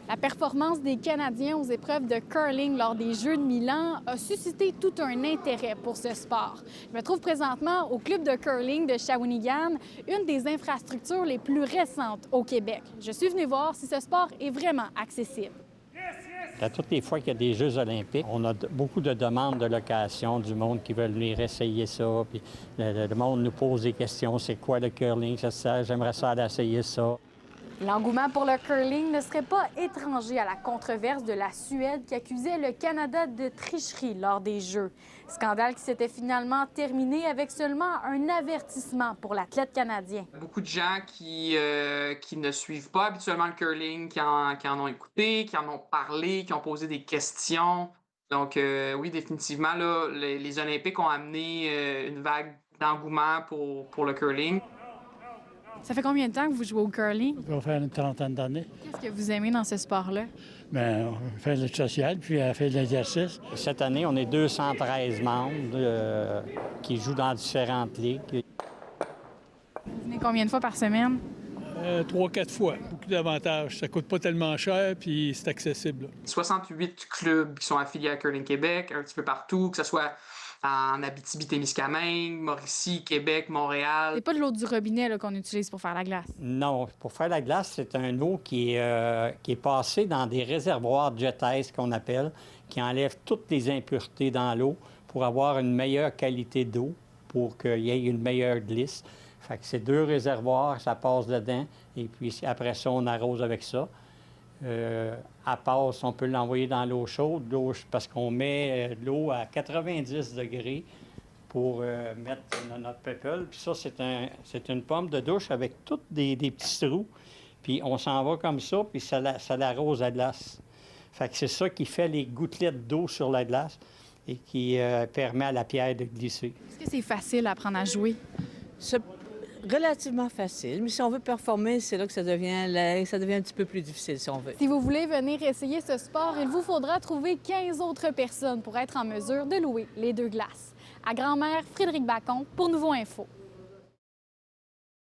La performance des Canadiens aux épreuves de curling lors des Jeux de Milan a suscité tout un intérêt pour ce sport. Je me trouve présentement au club de curling de Shawinigan, une des infrastructures les plus récentes au Québec. Je suis venue voir si ce sport est vraiment accessible. À toutes les fois qu'il y a des Jeux olympiques, on a beaucoup de demandes de location, du monde qui veut venir essayer ça. Puis le monde nous pose des questions. C'est quoi le curling? J'aimerais ça aller essayer ça. L'engouement pour le curling ne serait pas étranger à la controverse de la Suède qui accusait le Canada de tricherie lors des Jeux. Scandale qui s'était finalement terminé avec seulement un avertissement pour l'athlète canadien. Beaucoup de gens qui ne suivent pas habituellement le curling, qui en ont écouté, qui en ont parlé, qui ont posé des questions. Donc oui, définitivement, là, les Olympiques ont amené une vague d'engouement pour le curling. Ça fait combien de temps que vous jouez au curling? Ça va faire une trentaine d'années. Qu'est-ce que vous aimez dans ce sport-là? Bien, on fait le social, puis on fait de l'exercice. Cette année, on est 213 membres qui jouent dans différentes ligues. Vous venez combien de fois par semaine? 3-4 fois. Beaucoup d'avantages. Ça coûte pas tellement cher, puis c'est accessible. 68 clubs qui sont affiliés à Curling Québec, un petit peu partout, que ce soit en Abitibi-Témiscamingue, Mauricie, Québec, Montréal. C'est pas de l'eau du robinet là, qu'on utilise pour faire la glace. Non, pour faire la glace, c'est un eau qui est passée dans des réservoirs de jet-ice qu'on appelle, qui enlève toutes les impuretés dans l'eau pour avoir une meilleure qualité d'eau, pour qu'il y ait une meilleure glisse. Fait que c'est 2 réservoirs, ça passe dedans, et puis après ça, on arrose avec ça. À passe, on peut l'envoyer dans l'eau chaude, parce qu'on met de l'eau à 90 degrés pour mettre notre people. Puis ça, c'est une pomme de douche avec tous des petits trous. Puis on s'en va comme ça, puis ça l'arrose à glace. Fait que c'est ça qui fait les gouttelettes d'eau sur la glace et qui permet à la pierre de glisser. Est-ce que c'est facile à apprendre à jouer? C'est relativement facile, mais si on veut performer, c'est là que ça devient un petit peu plus difficile, si on veut. Si vous voulez venir essayer ce sport, il vous faudra trouver 15 autres personnes pour être en mesure de louer les 2 glaces. À Grand-Mère, Frédéric Bacon pour Nouveau Info.